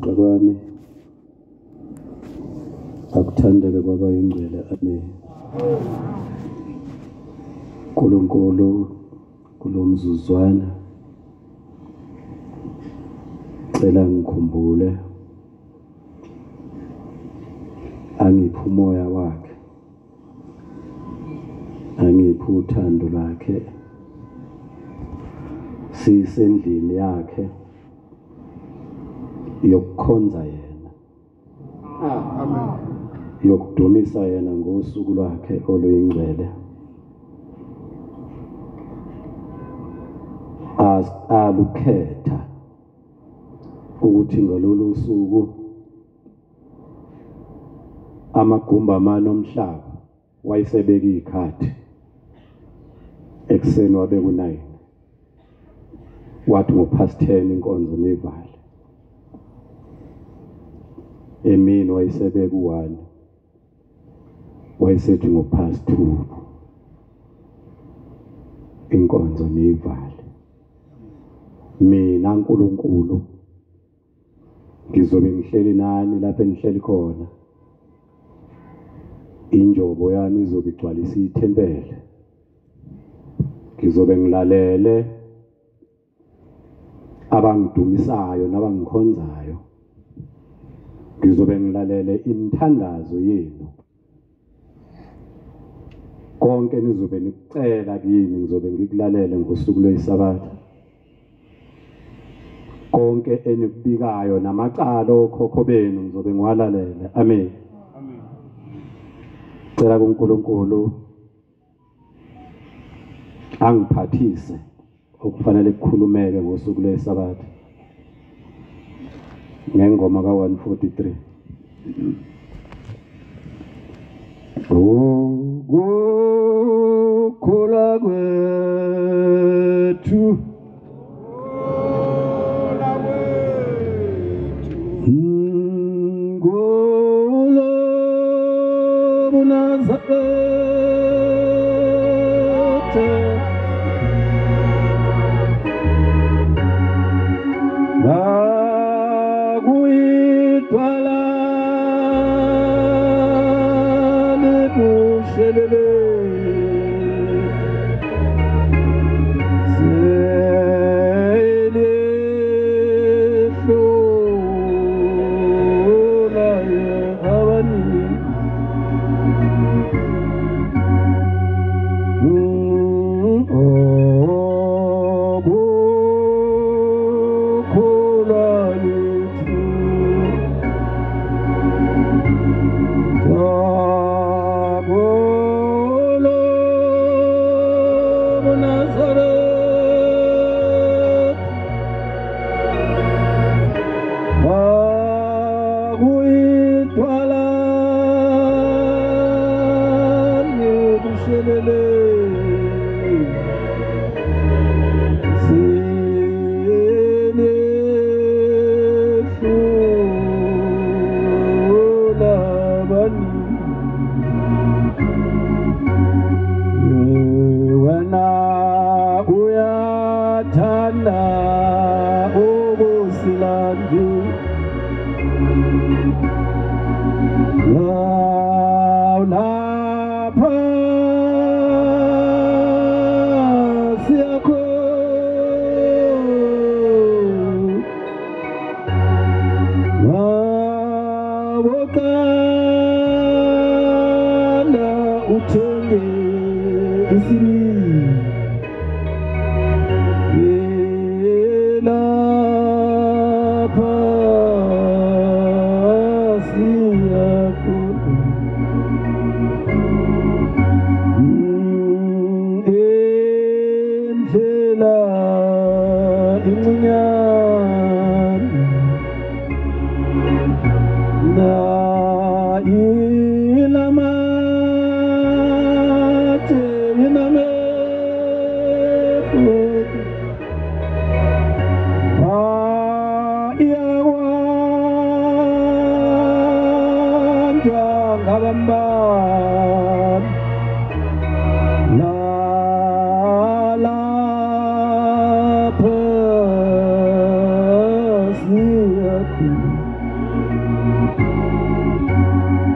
ukuguqa kwami akuthandeke kwaba ingcwele amen. Nkulunkulu kulomzuzwana cela ngikhumbule angiphe umoya wakhe, angiphe uthando lwakhe, sisendlini yakhe yokukhonza yena, Amen. yokudumisa yena ngosuku lwakhe oluyingcwele. Alukhetha ukuthi ngalolu suku amagumba amane omhlaba wayesebeka ikhathi ekseni wabe ku9 wathi ngo10 inkonzo nevale, emini wayesebeka u1 wayesethi ngo2 inkonzo nevale. Mina uNkulunkulu ngizobe ngihleli nani lapha engihleli khona, injobo yami izobe igcwalisa ithempeli, ngizobe ngilalele abangidumisayo nabangikhonzayo, ngizobe ngilalele imithandazo yenu, konke nizobe nikucela kimi ngizobe ngikulalele ngosuku lweSabatha, konke enikubikayo namacala okhokho benu ngizobe ngiwalalela. Amen. Amen. Cela kuNkulunkulu angiphathise okufanele kukhulumeke ngosuku lweSabatha ngengoma ka143. Ukukhula kwethu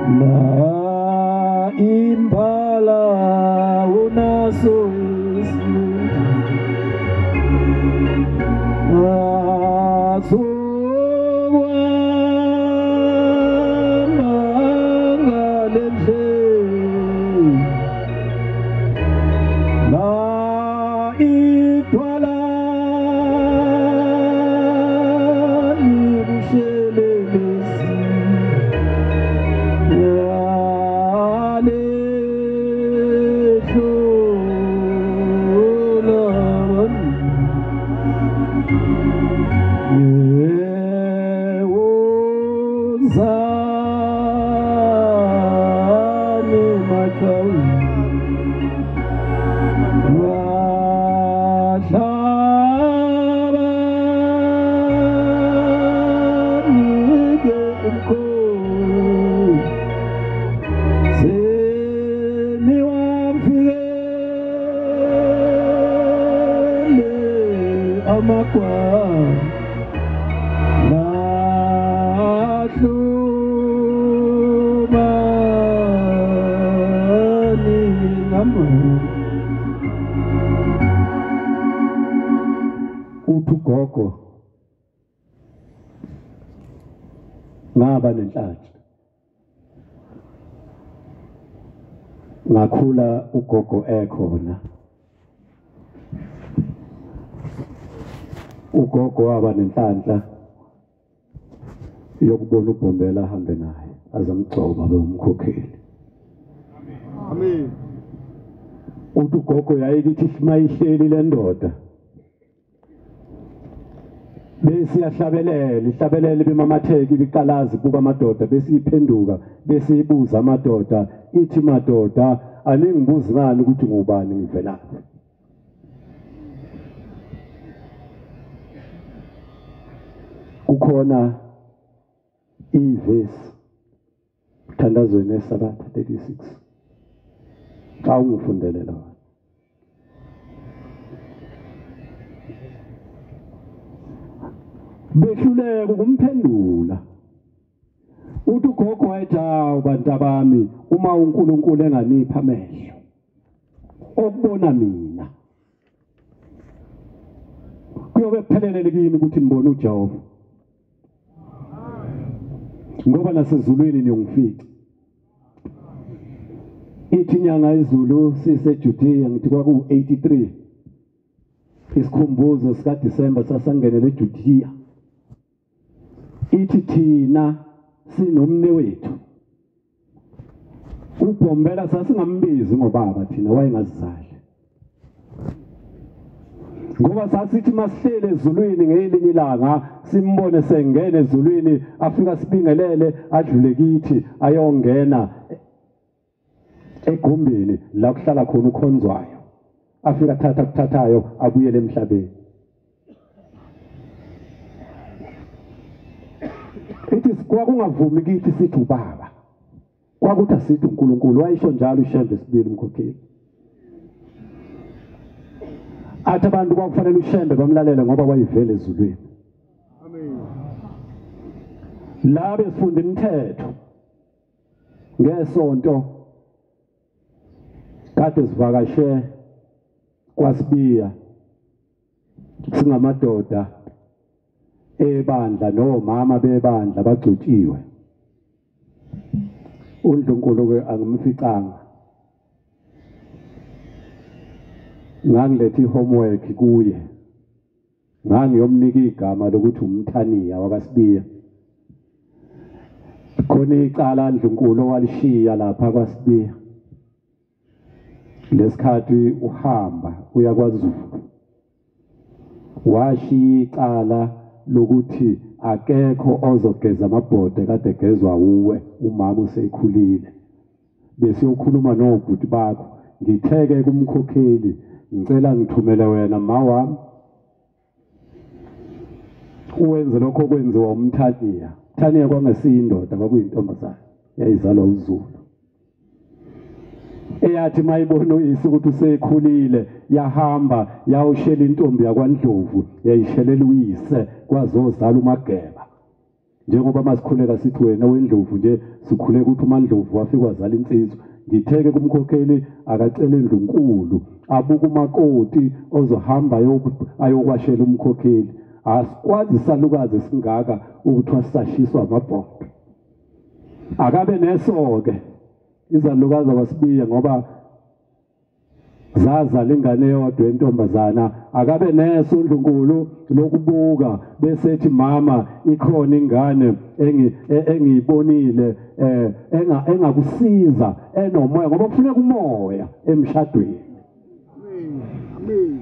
na impala unaso ugogo ngaba nenhlanhla ngakhula ugogo ekhona ugogo waba nenhlanhla yokubona uBhombela ahambe naye azamgcoba bewumkhokheli Amen. ugogo yayikithi simayihleli le ndoda bese yahlabelela ihlabelela bemamatheki biqalazi buka amadoda bese iphenduka bese ibuza amadoda ithi madoda aningibuzi ngani ukuthi ngubani ngivelaphi kukhona ivesi thandazweni eSabatha 36 xa ungifundelela behluleka ukumphendula uthi ugogo wayethi abantu abami uma uNkulunkulu enganipha amehlo okubona mina kuyobe kuphelele kimi ukuthi ngibone uJehova ngoba nasezulwini niyongifica ithi inyanga izulu siseJudiya ngithi kwaku83 isikhumbuzo sika December sasangenele eJudiya ithi thina sinomne wethu uBhombela sasingambizi ngobaba thina wayengazizali ngoba sasithi masihlele ezulwini ngelinye ilanga simbone sengene ezulwini afika sibingelele adlule kithi ayongena egumbini la kuhlala khona ukhonzwayo afika thatha kuthathayo abuyele emhlabeni ithi kwakungavumi kithi sithi ubaba kwakuthi asithi uNkulunkulu wayisho njalo uShembe sibili umkhokheli athi abantu kwakufanele uShembe bamlalele ngoba wayivele ezulwini Amen. la besifunda imithetho ngesonto kade sivakashe kwaSibiya singamadoda ebandla nomama bebandla bagcotshiwe uNdlunkulu ke angimficanga ngangilethe homework kuye ngangiyomnika igama lokuthi umthaniya wakaSibiya khona icala Ndlunkulu walishiya lapha kwaSibiya lesikhathi uhamba uya kwaZulu washiya icala lokuthi akekho ozogeza amabhode kade gezwa uwe umama usekhulile bese ukhuluma nobhuti bakho ngitheke kumkhokheli ngicela ngithumele wena mawami uwenze lokho kwenziwa umthaniya thaniya kwangesindoda kwakuyintombazana yayizalwa uZulu eyathi mayibona uyise ukuthi usekhulile yahamba yawushela intombi yakwaNdlovu yayishelela uyise kwazozala uMageba njengoba masikhuleka sithi wena wendlovu nje sikhuleka ukuthi uMandlovu wafika wazala insizwa. Ngitheke kumkhokheli akacele indlunkulu abuka umakoti ozohamba ayokwashela umkhokheli. Asikwazi isalukazi singaka ukuthi wasashiswa amabhodo. Akabe neso-ke izalukazi abasibiye ngoba zazala ingane eyodwa yentombazana. Akabe neso uNdlunkulu lokubuka bese ethi mama ikhona ingane engiyibonile engakusiza enomoya ngoba kufuneka umoya emshadweni.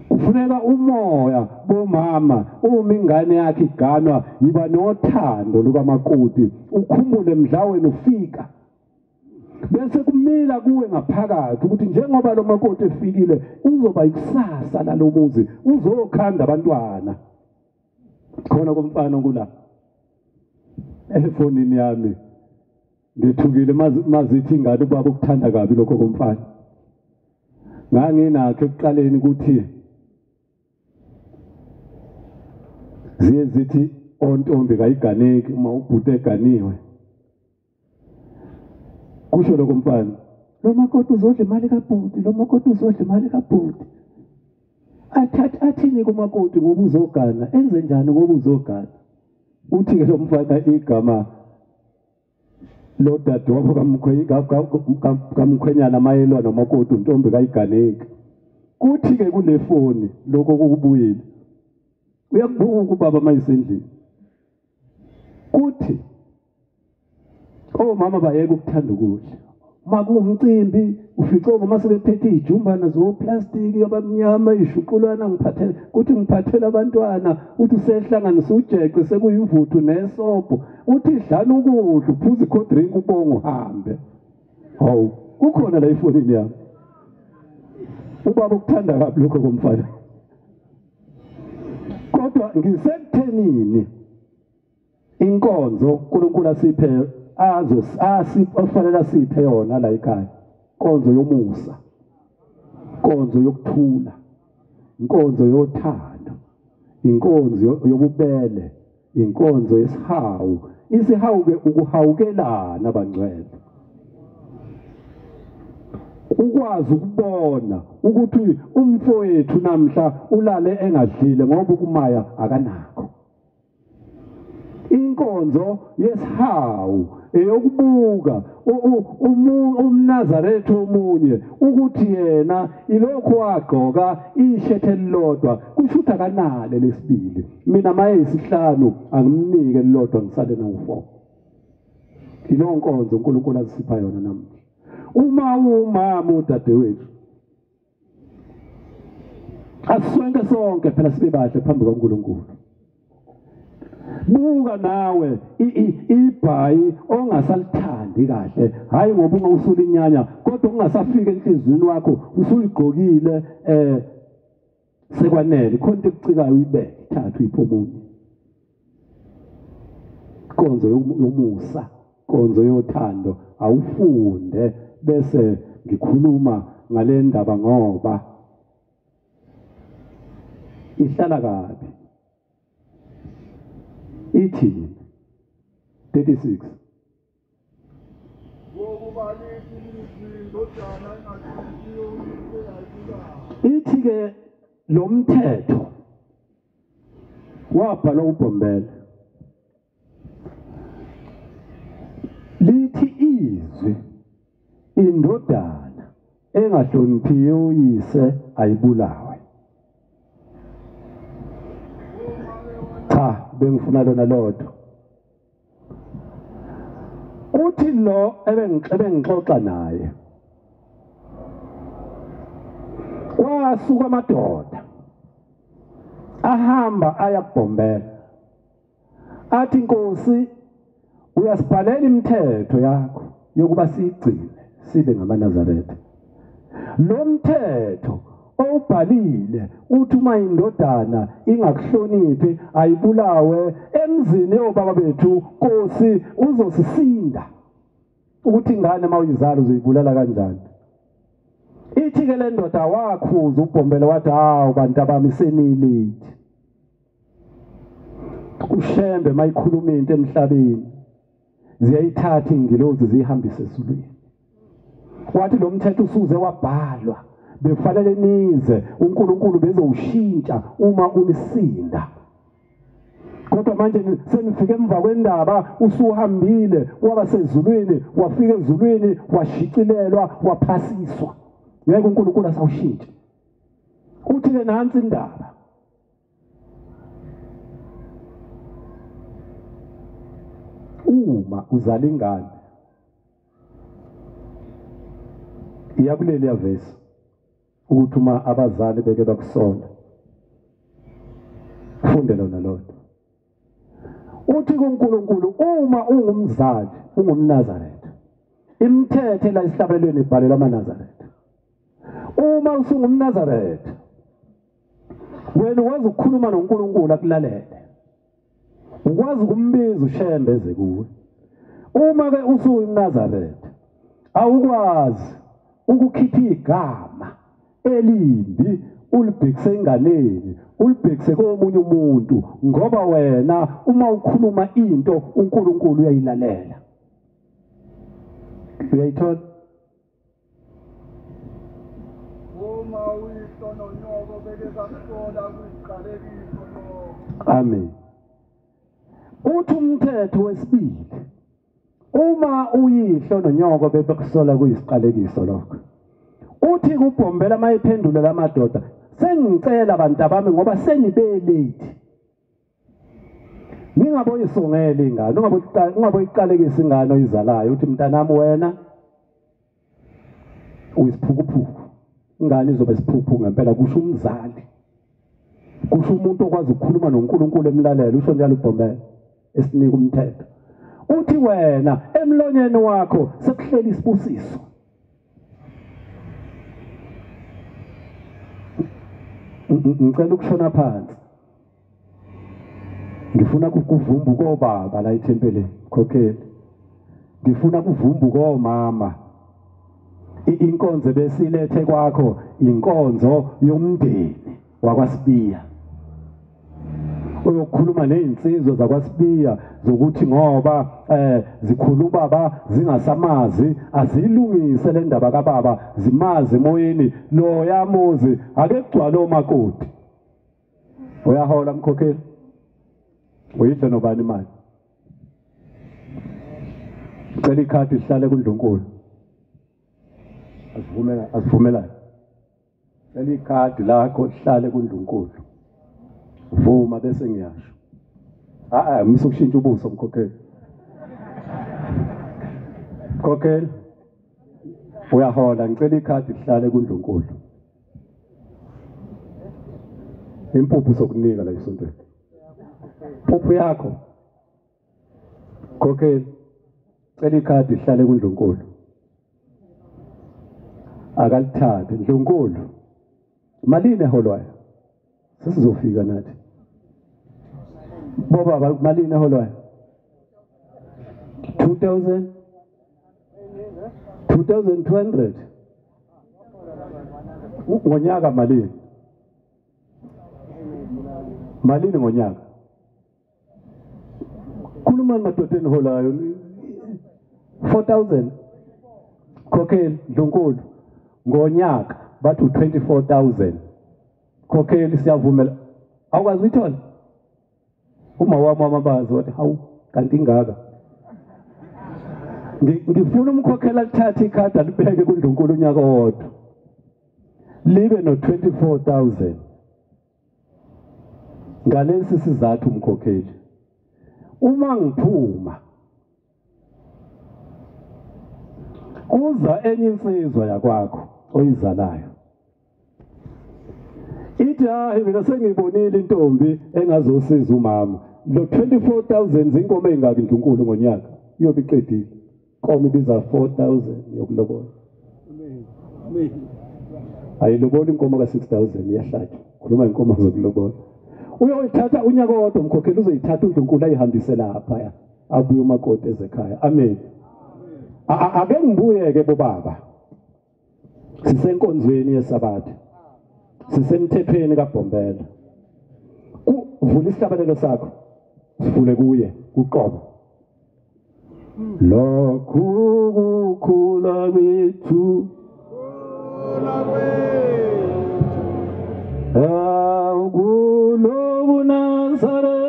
Kufuneka umoya bomama uma ingane yakhe iganwa yiba nothando lukamakoti ukhumule mdlaweni ufika bese kumila kuwe ngaphakathi ukuthi njengoba lo makoti efikile uzoba ikusasa lalomuzi uzokhanda abantwana khona komfana kula efonini yami ngethukile mazithi ingane ubaba ukuthanda kabi lokho komfana nganginakho ekuqaleni ukuthi zithi ontombi kayiganeki uma ubhuti eganiwe kusho lokho mfana lo makoti uzodla imali kabhuti lo makoti uzodla imali kabhuti athini kumakoti ngoba uzogana enze njani ngoba uzogana uthi ke lo mfana igama lo dadewabo kamkhwenyana mayelwa nomakoti untombi kayiganeki kuthi ke kule foni lokho kokubuyile uyakubuka ubaba mayisendlini kuthi omama bayeke ukuthanda ukudla makuwumcimbi ufica omama sebephethe ijumbana zoplastiki abamnyama ishuqulwana ngiphathele kuthi ngiphathele abantwana uthi usehlanganisa ujeqe sekuyimvuthu nesobho uthi idlana ukudla uphuza i-cold drink ubonga uhambe hawu kukhona la ifonini yami ubaba ukuthanda kabi lokho komfana kodwa ngisekuthenini inkonzo uNkulunkulu asiphe afanele asiphe yona la ekhaya inkonzo yomusa inkonzo yokuthula inkonzo yothando inkonzo yobubele inkonzo yesihawu isihawu-ke ukuhawukelana abangcwele ukwazi ukubona ukuthi umfowethu namhla ulale engadlile ngoba ukumaya akanakho inkonzo yesihawu eyokubuka umNazaretha omunye ukuthi yena ilokho wagqoka ishethe elilodwa kusho ukuthi akanale lesibili mina maye isihlanu angimnike elilodwa ngisale nawu4 ilo nkonzo uNkulunkulu asipha yona namhla uma umama udadewethu asonke sonke phela sibe bahle phambi kaNkulunkulu buka nawe ibhayi ongasalithandi kahle hayi ngoba ungawusulinyanya kodwa ungasafika enhlizweni wakho usuligqokile sekwanele khona into ekucikayo uyibeke thatha uyiphomunye inkonzo yomusa inkonzo yothando awufunde bese ngikhuluma ngale ndaba ngoba ihlala kabi ithi 36 ithi ke lo mthetho wabhalwa uBhombela lithi izwi indodana engahloniphi uyise ayibulawe cha bengifuna lona lodwa uthi lo ebengixoxa naye kwasuka amadoda ahamba ayakuBhombela athi Nkosi uyasibhalela imithetho yakho yokuba siyigcine sibe ngamaNazaretha lo mthetho obhalile uthi uma indodana ingakuhloniphi ayibulawe emzini yobaba bethu Nkosi uzosisinda ukuthi ingane mawuyizala uzoyibulala kanjani ithi ke le ndoda wakhuza uBhombela wathi hawu bantu abami senilithi ushembe mayikhuluma into emhlabeni ziyayithatha ingilozi zihambise ezulwini. Wathi lo mthetho usuze wabhalwa befanele nize uNkulunkulu bezowushintsha uma unisinda. Kodwa manje senifike emva kwendaba usuhambile waba sezulwini wafika ezulwini washicilelwa waphasiswa. Ngeke uNkulunkulu asawushintshe. Uthi ke nansi indaba. Uma uzala ingane iyakuleli yavesi ukuthi uma abazali beke bakusonda funde lona lodwa. Uthi kuNkulunkulu uma ungumzali ungumNazaretha imithetho la esihlabelweni ibhalelwa amaNazaretha. Uma usungumNazaretha wena wazi ukukhuluma noNkulunkulu akulalele. Ukwazi ukumbiza ushembe eze kuwe. Uma ke usuyimNazaretha awukwazi ukukhipha igama elimbi ulibhekise enganeni ulibhekise komunye umuntu ngoba wena uma ukhuluma into uNkulunkulu uyayilalela. Uyayithola? Uma uyihlo nonyoko beke sakusola kuyiqalekiso lo. Amen. Uthi umthetho wesibili uma uyihlo nonyoko bekusola kuyisiqalekiso lokho. Uthi kubhombela mayiphendule lamadoda sengicela abantu abami ngoba sengibe late. Ningaboyisongela ingane ungaboyiqalekisa ingane oyizalayo uthi mntanami wena uyisiphukuphuku. Ingane izoba isiphuphu ngempela kusho umzali. Kusho umuntu okwazi ukukhuluma noNkulunkulu emlalela usho njalo ubhombela esinika umthetho. Uthi wena emlonyeni wakho sekuhlela isibusiso. Ngicela ukushona phansi. Ngifuna ukuvumba kobaba la ethempeleni khokheli. Ngifuna ukuvumba komama. Inkonzo besilethe kwakho inkonzo yomndeni wakwaSibiya. Uyokhuluma nezinsizwa zakwaSibiya zokuthi ngoba zikhuluma baba zingasamazi azilungise le ndaba kaBaba zimazi emoyeni lo yamuzi ake kugcwala omakoti. Uyahola mkhokheli? Uyidla nobani imali? Cela ikhadi lihlale kuNdlunkulu. Asivumela. Cela ikhadi lakho lihlale kuNdlunkulu. Vuma bese ngiyasho. Ngisa ukushintsha ubuso mkhokheli. Mkhokheli. Uyahola ngicela ikhadi lihlale kuNdlunkulu. Impuphu sokunika la isontweni. Impuphu yakho. Mkhokheli. Cela ikhadi lihlale kuNdlunkulu. Akalithathe Ndlunkulu. Malini eholwayo? Sesizofika nathi. Baba malini eholwayo? 2200 ngonyaka malini? Malini ngonyaka? Khuluma ngadodeni holayo 4000 khokheli Ndlunkulu ngonyaka bathu 24000 khokheli siyavumela awukwazi uyithola uma wami amabazi wathi hawu kanti ingaka ngifuna umkhokheli alithathe ikhadi alibheke kuNdlunkulu unyaka owodwa libe no 24000 ngalesi sizathu umkhokheli uma ngiphuma kuza enye insizwa yakwakho oyizalayo ithi hayi mina sengibonile intombi engazosiza umama lo 24000 zinkomo ezingaki Ndlunkulu ngonyaka iyobe iqedile inkomo ibiza 4000 yokulobola ayilobola inkomo ka 6000 iyahlatshwa khuluma inkomo zokulobola uyoyithatha unyaka wodwa umkhokheli uzoyithatha uNdlunkulu ayihambise lapha abuye umakoti ezekhaya amen. Ake ngibuye ke bobaba sisenkonzweni yesabatha sisemthethweni kaBhombela kuvula isihlabelelo sakho sifule kuye uqobo lokhu kukhula kwethu akulobu Nazaretha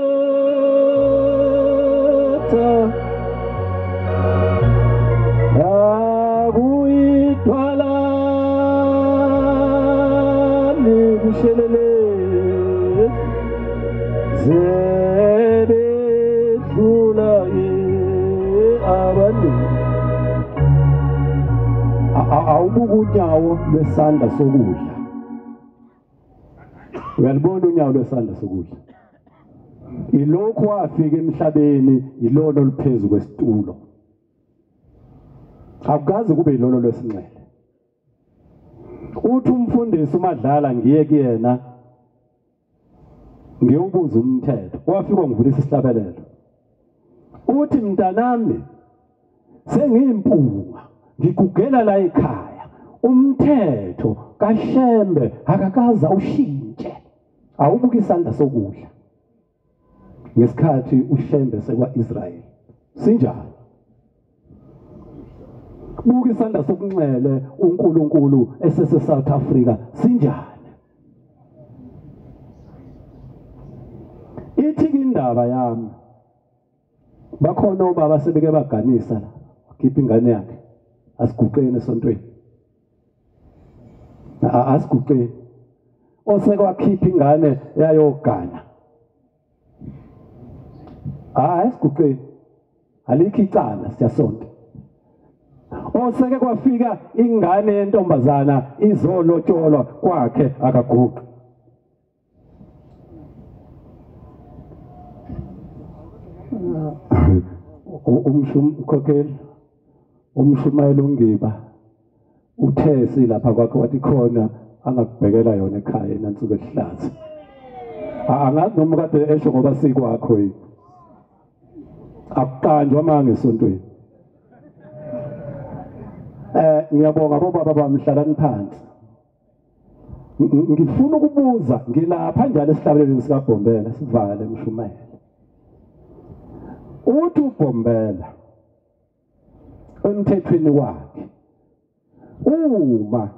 akuyithwala nebushelele zebedlula abantu awubuka unyawo lwesandla sokudla uyalibona unyawo lwesandla sokudla ilokhu wafika emhlabeni ilolo liphezulu kwesitulo akukazi kube ilolo lwesinxele uthi umfundisi umadlala ngiye kuyena ngiyubuza umthetho wafika ngivulisa isihlabelelo uthi mntanami sengiyimpunga ngigugela la ekhaya umthetho kaShembe akakaza ushintshe awubuka isandla sokudla ngesikhathi uShembe sekwa-Israyeli sinjalo buka isandla sokunxele uNkulunkulu esese-South Africa sinjani ithi indaba yami bakhona obaba sebeke baganisa la khipha ingane yakhe asiguqeni esontweni asiguqeni osekwakhipha ingane yayogana asiguqeni alikho icala siyasonto oseke kwafika ingane yentombazana izolotsholwa kwakhe akaguqi umkhokheli umshumayeli ungiba uthesi lapha kwakhe wathi khona angakubhekela yona ekhaya nansuku elihlaza angazi noma kade esho ngoba sikwakho yini akuqanjwa manje esontweni ngiyabonga bobaba bamhlalani phansi ngifuna ukubuza ngilapha njalo esihlabeleni sikaBhombela sivale mshumayeli uthi uBhombela emthethweni wakhe uma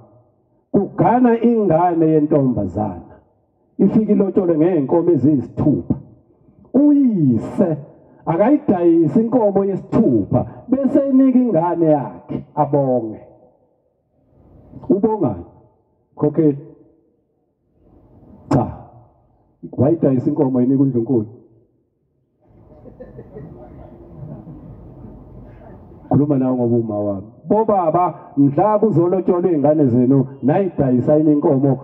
kugana ingane yentombazana ifika ilotshole ngeenkomo eziyisithupha uyise akayidayisa inkomo yesithupha bese inika ingane yakhe abonge ubongani khokheli cha wayidayisa inkomo inika uNdlunkulu khuluma nawe ngoba uma wami bobaba mhla kuzolotsholwa izingane zenu nayidayisa inkomo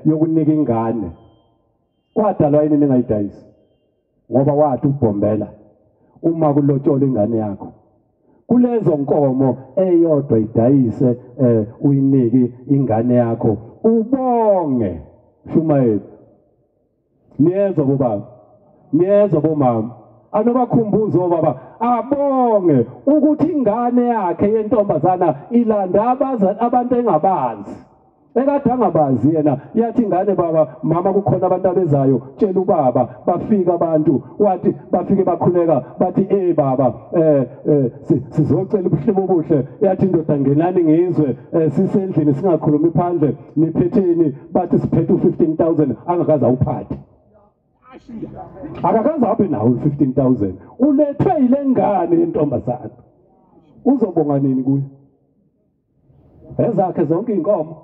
yokunika ingane kwadalwa yini ningayidayisi ngoba wathi uBhombela uma kulotsholwa ingane yakho kulezo nkomo eyodwa idayise uyinike ingane yakho ubonge shumayeli niyezwa bobaba niyezwa bomama anobakhumbuzo baba abonge ukuthi ingane yakhe yentombazana ilanda abantu engabazi ekade angabazi yena yathi ingane baba mama kukhona abantu abezayo tshela ubaba bafika abantu wathi bafike bakhuleka bathi baba sizocela ubuhlobo obuhle yathi indoda ngenani ngizwe sisendlini singakhulumi phandle niphetheni bathi siphethe u15,000 angakaza uphathe akakaza abe nawo u15,000 ulethwe ile ngane yentombazana uzobonga nini kuye ezakhe zonke inkomo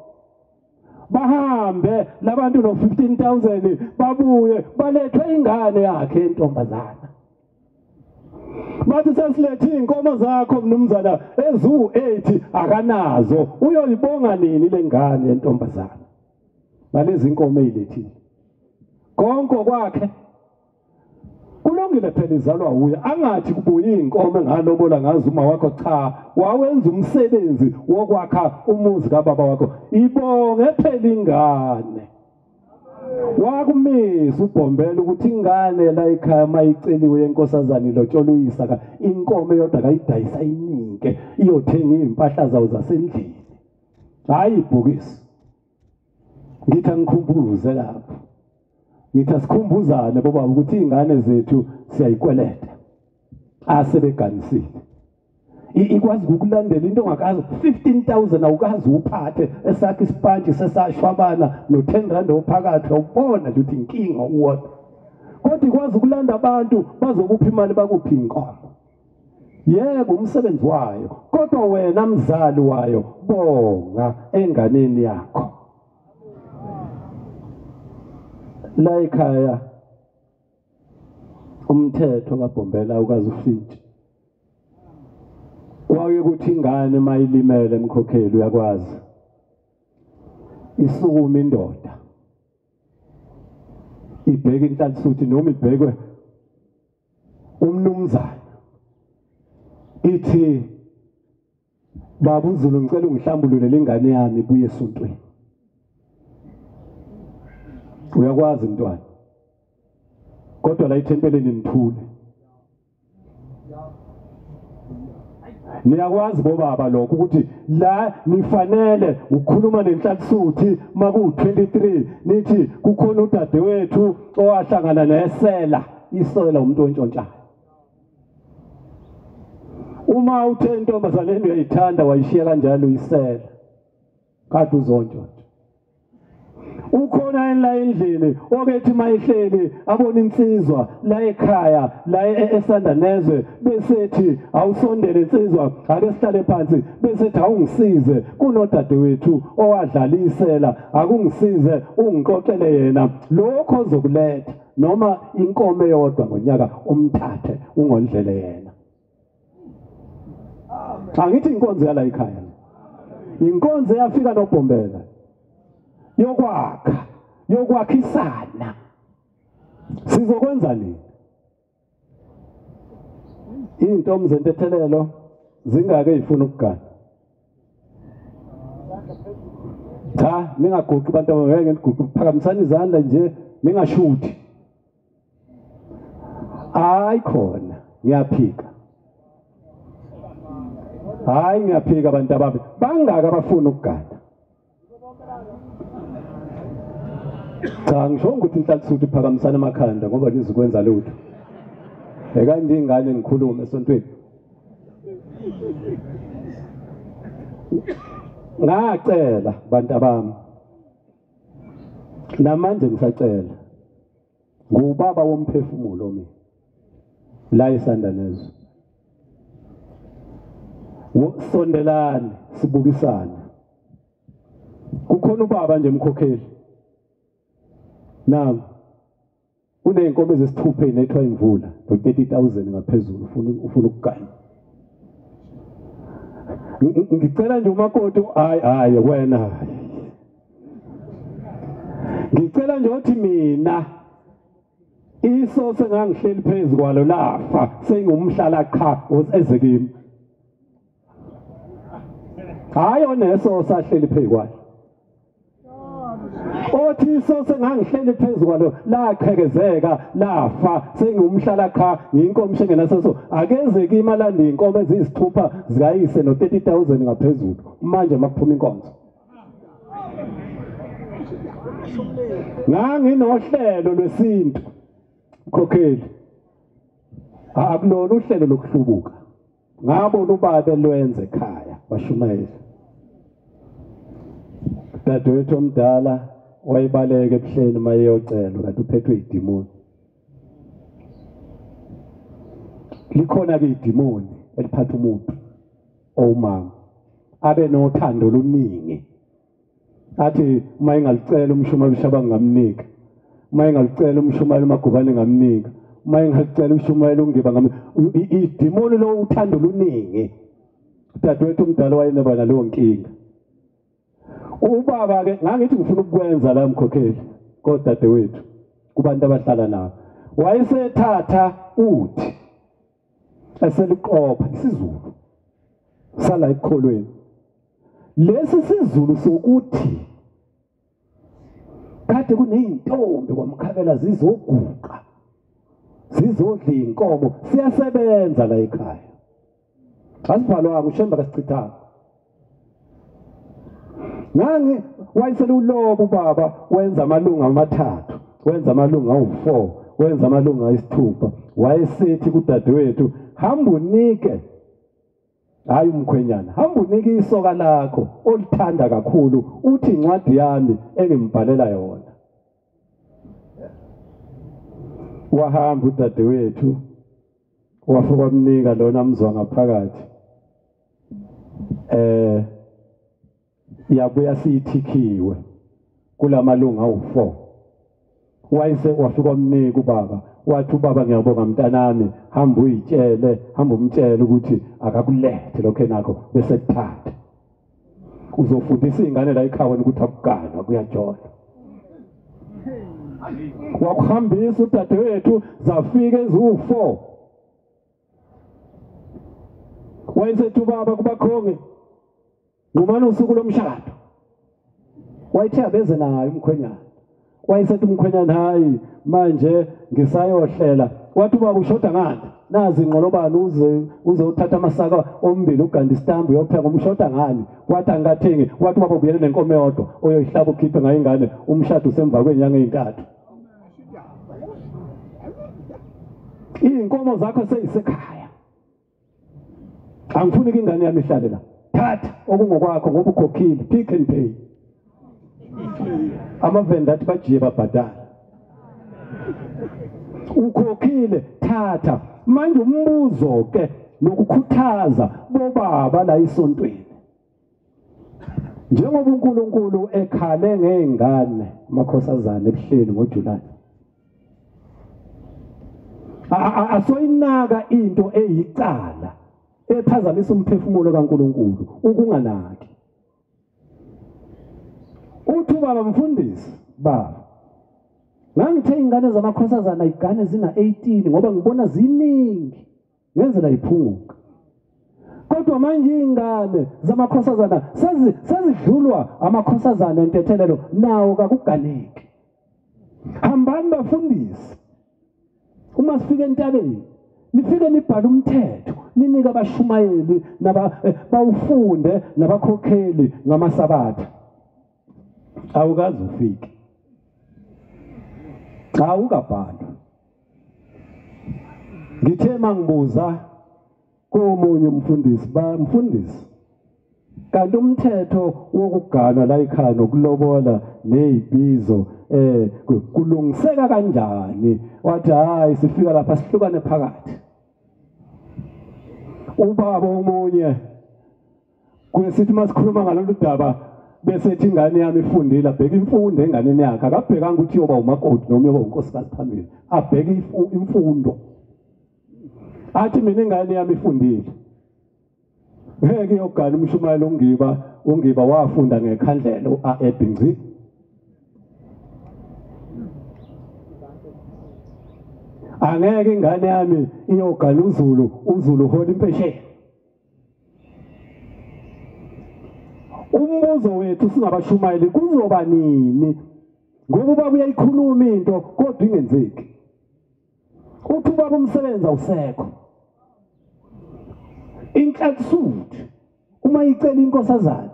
bahambe labantu no15,000 babuye balethwe ingane yakhe yentombazana bathi sesilethe inkomo zakho mnumzana ezu8 akanazo uyoyibonga nini le ngane yentombazana nalezi inkomo ezilethile konke kwakhe kulungile phela izalwa uya angathi kubuye inkomo engalobola ngazo uma wakho cha wawenza umsebenzi wokwakha umuzi kababa wakho ibonge phela ingane wakumisa uBhombela ukuthi ingane la ekhaya mayiceliwe yenkosazana ilotshola uyisaka inkomo eyodwa kayidayisa ininke iyothenga impahla zawo zasendlini hayi ibhokisi ngithi angikhumbuze lapho ngithi asikhumbuzane bobaba ukuthi izingane zethu siyayikweleta asebeganisile ikwazi ukulandela into ongakazi 15,000 awukazi uphathe esakhe isipantshi sesashwabana no10 rand ophakathi awubona ukuthi inkinga uwodwa kodwa ikwazi ukulanda abantu bazokupha imali bakuphi inkomo yebo umsebenzi wayo kodwa wena mzali wayo bonga enganeni yakho la ekhaya umthetho kaBhombela ukazi ufithi kwaye ukuthi ingane mayilimele emkhokheli uyakwazi isukuma indoda ibheke inhlanhluthi noma ibhekwe umnumzana ithi baba uZulu ngicela ungihlambulule lengane yami ibuye esontweni uyakwazi mntwana kodwa la ithempeleni nithule niyakwazi bobaba lokho ukuthi la nifanele ukukhuluma nenhlanhluthi maku23 nithi kukhona udadewethu owahlangana nesela isela umuntu ontshontshayo uma uthe intombazane uyayithanda wayishiya kanjalo isela kade uzontshontsha ukhona la endlini okethi mayihleli abona insizwa la ekhaya la esandanezwe besethi awusondele insizwa ake sihlale phansi besethi awungisize kunodadewethu owadlalisela akungisize ungixoxele yena lokho ozokuletha noma inkomo eyodwa ngonyaka umthathe ungondlele yena angithi inkonzo yala ekhaya inkonzo yafika noBhombela yokwakhisana sizokwenza nini intombi zentethelelo zingake zifuna ukugana cha ningaguqi abantu ngeke ngiguqi phakamisana izandla nje ningashuthi hayi khona ngiyaphika hayi ngiyaphika abantu ababe bangaka abafuna ukugana cha ngisho ukuthi inhlanhluthi iphakamisana emakhanda ngoba nizokwenza lutho ekanje ingane ngikhuluma esontweni ngacela bantu abami namanje ngisacela ngubaba womphefumulo mina la esandanezo sondelane sibukisana kukhona ubaba nje emkhokheli nami unenkomo ezisithuphe inethwa imvula no30,000 ngaphezulu ufuna ukugana ngicela nje umakoti hayi wena ngicela nje ukuthi mina iso sengangihleli phezulu kwalo lafa sengumhlala qha ezekimi hayi oneso sahleli phezulu kwalo othi iso sengangihleli phezulu kwalo laqhekezeka lafa sengumhlala qha ngiyinkomo shengenaso akezeke imalandi inkomo ezisithupha zikayise no30,000 ngaphezulu manje makuphuma inkonzo nganginohlelo lwesintu khokheli akulona uhlelo lokuhlubuka ngabona ubaba lwenze ekhaya bashumayela dadewethu omdala wayibaleka ebuhleni mayeyocela kanti uphethwe idimoni likhona ke idimoni eliphatha umuntu owumama abe nothando oluningi athi uma engalicela umshumayeli ushaba ngamnika uma engalicela umshumayeli uMagubane ngamnika uma engalicela umshumayeli ungiba ngamnika idimoni lo uthando oluningi dadewethu omdala wayeneba naleyo nkinga ubaba ke ngangithi ngifuna ukwenza la mkhokheli kodadewethu kubantu abahlala nabo wayesethatha uthi eseliqopha isizulu sala ekholweni lesi sizulu sokuthi kade kuneyintombi kwamkhabela zizoguqa zizodla inkomo siyasebenza la ekhaya asibhalwanga ushemba kasichithanga ngangi wayesele ulobo ubaba wenza amalunga amathathu wenza amalunga awu-4, wenza amalunga ayisithupha. Wayesethi kudadewethu, hamba unike, hayi umkhwenyana, hamba unike isoka lakho olithanda kakhulu, uthi incwadi yami engimbhalela yona. Wahamba udadewethu wafika wamnika lona mzwa ngaphakathi. Yabuya siyithikiwe kulamalunga awu-4. Wayese wafika wamnika ubaba, wathi ubaba ngiyabonga mntanami, hamba uyitshele, hamba umtshele ukuthi akakulethe lokho enakho bese kuthatha. Uzofundisa izingane la ekhaya ukuthi akuganwa kuyajona. Wakuhambisa udadewethu zafika eziwu-4. Wayesethi ubaba kubakhonge, ngumani usuku lomshado. Wayethe abeze nayo umkhwenyana. Wayesethi umkhwenyana, hayi manje ngisayohlela. Wathi ubaba ushoda ngani? Nazi ingqolobani uze uthatha amasaka ombili uganda isitambu uyopheka, umshoda ngani? Wathi angikathengi. Wathi ubaba ubuyele nenkomo eyodwa oyoyihlaba ukhiphe ngayo ingane, umshado usemva kwenyanga ezintathu. Iy'nkomo zakho seyisekhaya, angifuni ingane yami ihlale la. Thatha okungokwakho ngoba ukhokhile, pick and pay. Amavenda athi bajiye babhadala. Ukhokhile, thatha. Manje umbuzo ke nokukhuthaza bobaba la esontweni. Njengoba uNkulunkulu ekhale ngezingane amakhosazana ebuhleni ngoJulayi, asoyinaka into eyicala ephazamisa umphefumulo kaNkulunkulu, ukunganaki. Uthi ubaba mfundisi, baba ngangithe ingane zamakhosazana igane zina-18 ngoba ngibona ziningi ngenzela iphunguka. Kodwa manje ingane zamakhosazana sezidlulwa amakhosazana entethelelo, nawo kakuganeki. Hambani bafundisi, uma sifike entabeni nifike nibhale umthetho, ninike abashumayeli bawufunde nabakhokheli ngamasabatha. Awukazi ufike, awukabhalwa. Ngithe mangibuza komunye umfundisi, mfundisi, kanti umthetho wokuganwa la ekhaya nokulobola nezibizo kulungiseka kanjani? Wathi hayi sifika lapha sihlukane phakathi. Ubaba omunye kwesithi masikhuluma ngalolu daba bese ethi ingane yami ifundile, abheke imfundo enganeni yakhe, akabhekanga ukuthi yoba umakoti noma yoba unkosikazi phambili, abheke imfundo. Athi mina ingane yami ifundile, ngeke iyogana umshumayelo ungiba wafunda ngekhandlela u-Ebingci. Angeke ingane yami iyogana uZulu hola impesheni. Umbuzo wethu singabashumayeli kuzoba nini? Ngoba ubaba uyayikhuluma into kodwa ingenzeki. Uthi ubaba umsebenzi awusekho. Inhlansuthi uma icela inkosazana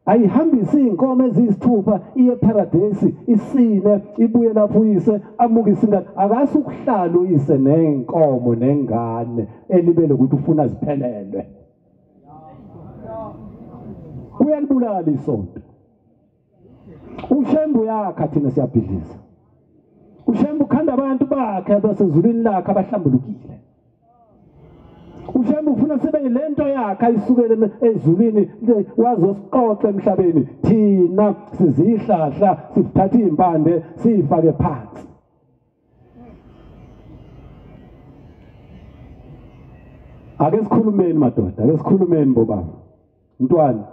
ayihambise iy'nkomo eziyisithupha iye eparadesi, isine, ibuye lapho uyise amukise ingane. Akase ukuhlala uyise ney'nkomo nengane elibele ukuthi ufuna ziphelelwe. Uyalibulala isonto. uShembu yakhe thina siyabhidliza. uShembu khanda abantu bakhe abasezulwini lakhe abahlambulukile. uShembu ufuna sebe lento yakhe ayisukele ezulwini wazosiqoqa emhlabeni, thina sizihlahla sithatha impande sifake phansi. Ake sikhulumeni madoda, ake sikhulumeni bobaba. Mntwana,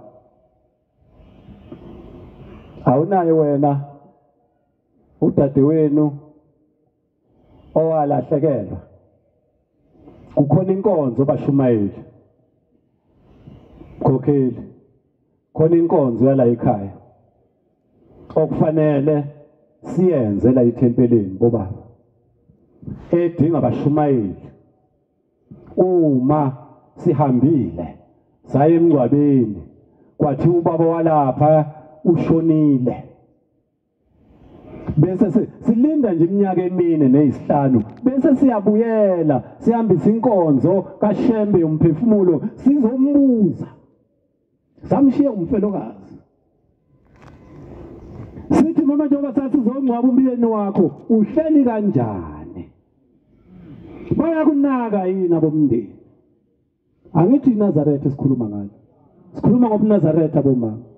awunaye wena udadewenu owalahlekelwa? Kukhona inkonzo bashumayeli, khokheli, khona inkonzo yala ekhaya okufanele siyenze la ethempeleni bobaba, edinga abashumayeli. Uma sihambile saye emngcwabeni kwathi ubaba walapha ushonile, bese silinda nje iminyaka emine neyisihlanu bese siyabuyela sihambisa inkonzo kaShembe yomphefumulo sizombuza samshiya umfelokazi sithi mama njengoba sathi uzongcwaba umyeni wakho uhleli kanjani bayakunaka yini abomndeni angithi iNazaretha sikhuluma ngalo sikhuluma ngobuNazaretha bomama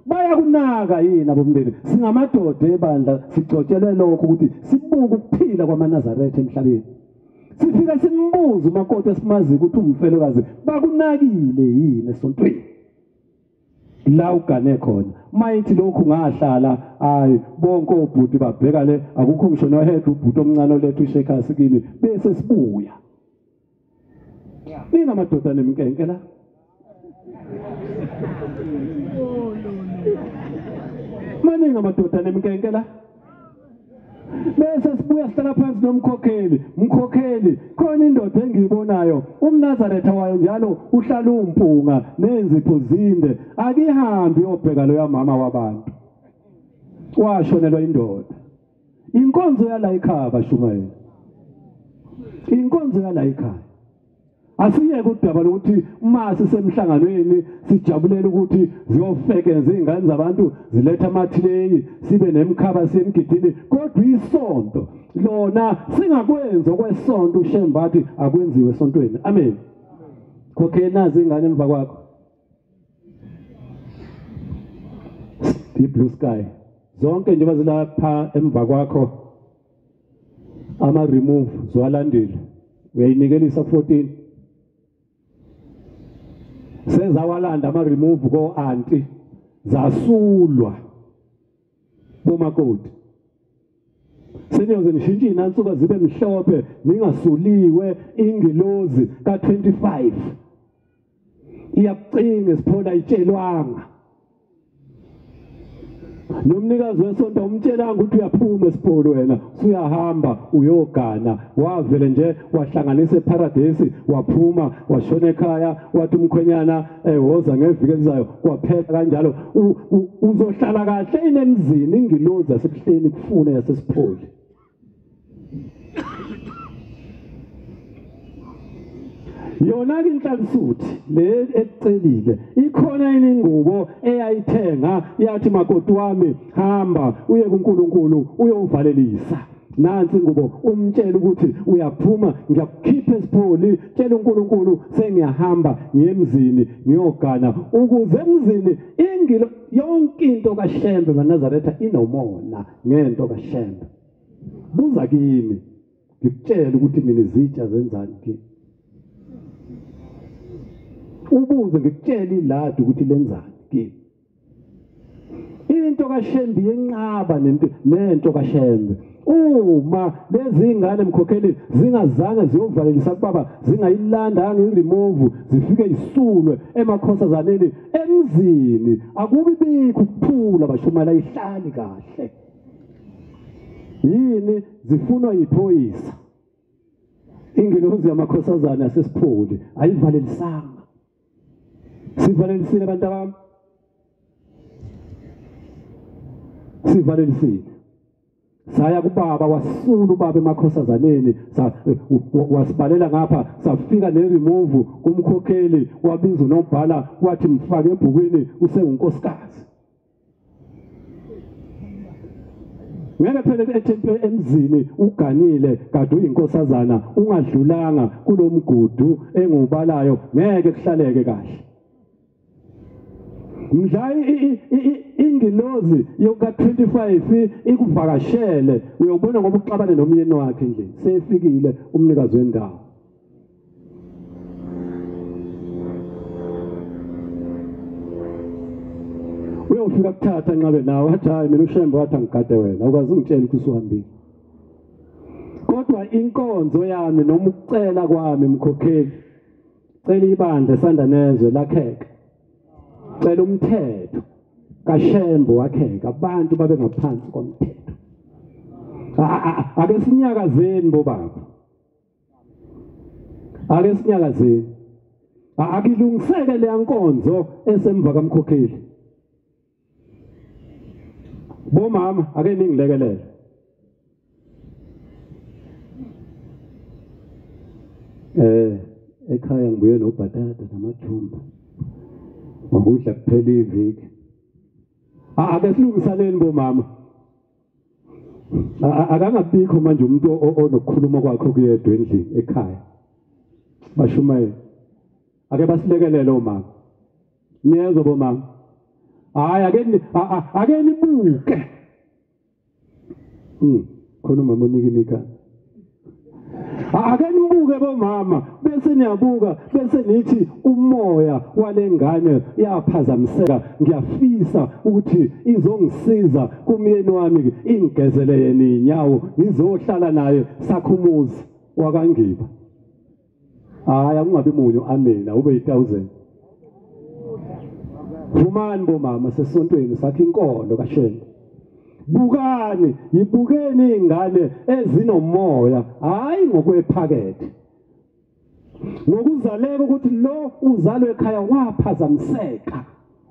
bayakunaka yini abomndeni singamadoda ebandla sicotshelwe lokho ukuthi sibuke ukuphila kwamaNazaretha emhlabeni sifika simbuza umakoti esimazi ukuthi umfelokazi bakunakile yini esontweni la ugane khona mayithi lokhu ngahlala hayi bonke obhuti babheka le akukho ngisho nohead ubhuti omncane lethu uShekhasi kimi bese sibuya nina madoda nemkenke la maningi amadoda nemkenke la bese sibuya sihlala phansi nomkhokheli khona indoda engiyibonayo umNazaretha wayo njalo uhlala umpunga nenzipho zinde akihambi yobheka lo yamama wabantu washonelwa indoda inkonzo yala ekhaya bashumayela inkonzo yala ekhaya asiyeke udaba lokuthi uma sisemhlanganweni sijabulela ukuthi ziyofekeza izingane zabantu ziletha amathileyi sibe nemkhaba semgidini kodwa isonto lona singakwenza okwesonto uShembathi akwenziwe esontweni amen khokhe nazi ingane emva kwakho blue sky zonke nje bazilapha emva kwakho ama remove zwalandile uyayinikelisa 14 sezawalanda ama remove ko auntie zasulwa bomakoti seniyoze nishintshe inansuka zibe mhlophe ningasuliwe ingilozi ka25 iyacinga siphola itshelwanga nomnikazi wesonto umtshelanga ukuthi uyaphuma esipholo wena usuyahamba uyogana wavele nje wahlanganisa eparadise waphuma washona ekhaya wathi umkhwenyana woza ngeviki elizayo kwaphela kanjalo uzohlala kahle inemzini ingilozi yasebuhleni kufuna yasesipholi yona ke inhlansuthi le ecelile ikhona iningubo eyayithenga yathi makoti wami hamba uye kuNkulunkulu uyovalelisa nansi ingubo umtshela ukuthi uyaphuma ngiyakukhipha esipholi tshela uNkulunkulu sengiyahamba ngiyemzini ngiyogana ukuze emzini ingilo yonke into kaShembe maNazaretha inomona ngento kaShembe buza kimi ngikutshela ukuthi mina izitsha zenzani kimi ubuze ngikutshela iladi ukuthi lenzani kimi into kaShembe yenqaba nento kaShembe uma lezi ingane emkhokheli zingazange ziyovalelisa kubaba zingayilandanga iremove zifike isulwe emakhosazaneni emzini akubi bikho ukuphula bashumala ihlali kahle yini zifunwa yiphoyisa ingilozi yamakhosazana yasesipholi ayivalelisanga sivalelisile abantu abami sivalelisile saya kubaba wasula ubaba emakhosazaneni wasibalela ngapha safika neremove kumkhokheli wabiza uNobhala wathi mfake ebhukwini usengunkosikazi ngeke phela ethempe emzini uganile kade uyinkosazana ungadlulanga kulomgudu engubalayo ngeke kuhlaleke kahle mdlayi ingilozi yoka 25 ikuvakashele uyobona ngoba uxabane nomyeni wakhe nje sefikile umnikazi wendawo uyofika kuthatha nqabe nawe wathi hayi mina uShembe wathi angigade wena ukwazi ungitshela ukuthi usuhambile kodwa inkonzo yami noma ukucela kwami mkhokheli cela ibandla esanda nezwe lakheka cela umthetho kaShembe wakheka abantu babe ngaphansi komthetho ake sinyakazeni bobaba ake sinyakazeni akilungiseke le nkonzo esemva kamkhokheli bomama ake ningilekelele Ekhaya ngibuye nobhatata namathumba. Ngokudla kuphela iviki. Ake silungisaleni bomama. Akangabikho manje umuntu onokukhuluma kwakhe kuyedwa endlini ekhaya. Bashumayela. Ake basilekelele omama. Niyezwa bomama. Hayi ake nibuke. Khona umama unikinika. Ake nibuke bomama bese niyabuka bese nithi umoya walengane yaphazamiseka ngiyafisa ukuthi izongisiza kumyeni wami ingezele yena inyawo ngizohlala naye sakhumuzi wakangiba. Hayi akungabi munyo amena ube 1000. Vumani bomama sesontweni sakhe inkolo kaShembe. Bukani, yibukeni ingane ezinomoya, hayi ngokwephakethe. Ngokuzaleka ukuthi lo uzalwe ekhaya waphazamiseka,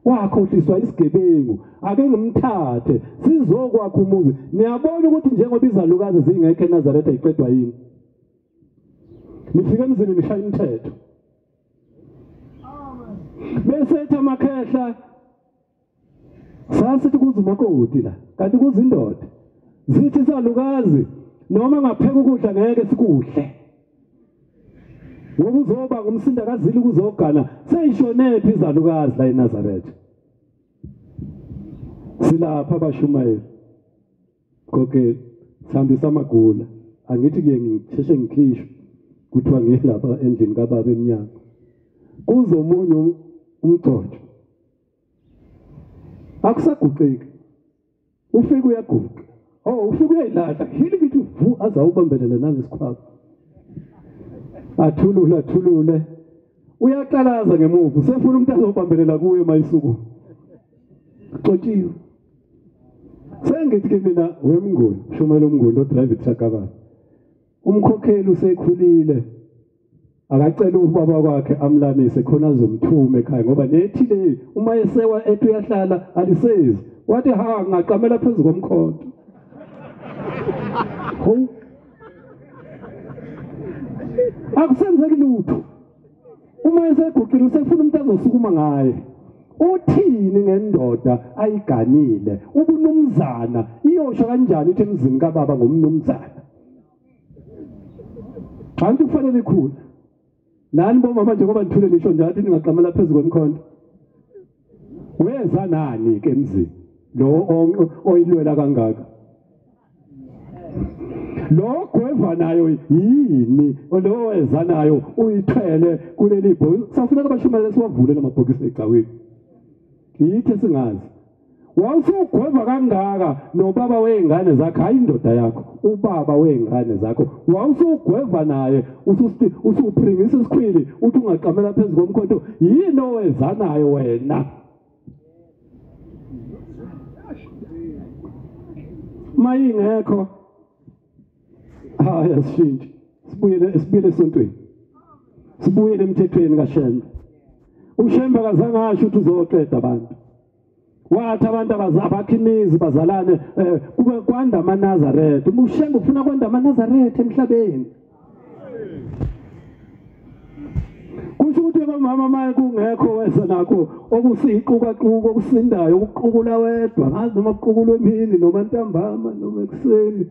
wakhohliswa isigebengu, ake ngimthathe sizokwakha umuzi. Niyabona ukuthi njengoba izalukazi zingekho eNazaretha iqedwa yini? Nifike emzini nishaya imithetho. Bese ethi amakhehla sasithi kuzumakoti la kanti kuzindoda zithi izalukazi noma ngapheka ukudla ngeke sikudle ngoba uzoba ngumsindakazili kuzogana seyishonephi izalukazi la eNazaretha. Silapha abashumayeli konke sihambisa amagula angithi ke ngisheshe ngikhishwe kuthiwa ngilapha endlini kababa eminyango kuzomunye umgcojo akusaguqeki ufike uyaguqa ufike uyayilahla hili ngithi vu azawubambelela nangesikhwapha athulule uyaqalaza ngemuva sefuna umuntu azobambelela kuwe mayisuku xotshiwe sengithi ke mina wemnguni shumela umnguni odrive truck ababa umkhokheli usekhulile akacela ubaba kwakhe amlamise khona azomthuma ekhaya ngoba nethile uma esewa ethi uyahlala alisezi wathi ngaqamela phezulu komkhonto akusenzeki lutho uma eseguqile usefuna umuntu azosukuma ngaye uthini ngendoda ayiganile ubunumzana iyosho kanjani ithi emzini kababa ngomnumzana kanti kufanele ikhula nani bomama njengoba nithule nisho njalo ningaqamela phezulu kwemkhonto weza nani ke emzini lo oyilwela kangaka lo gweva nayo yini lo weza nayo uyithwele kuleli bhokisi safuneka abashumayeli siwavule lamabhokisi ecaweni yithi singazi wawusugweva kangaka nobaba wengane zakhe hayi indoda yakho ubaba wengane zakho wawusugweva naye usupringisa isikhwili uthi ungaqamela phezulu komkhonto yini oweza nayo wena mayingekho haya sishintshe sibuyele esontweni sibuyele emthethweni kaShembe uShembe akazange asho ukuthi uzoqeda abantu wathi abantu abakha imizi bazalane kube kwanda amaNazaretha uShembe ufuna kwanda amaNazaretha emhlabeni kusho ukuthi abamama maye kungekho weza nakho okusiquka okusindayo ukuqukula wedwa ngazi noma ukuqukula emini noma ntambama noma ekuseni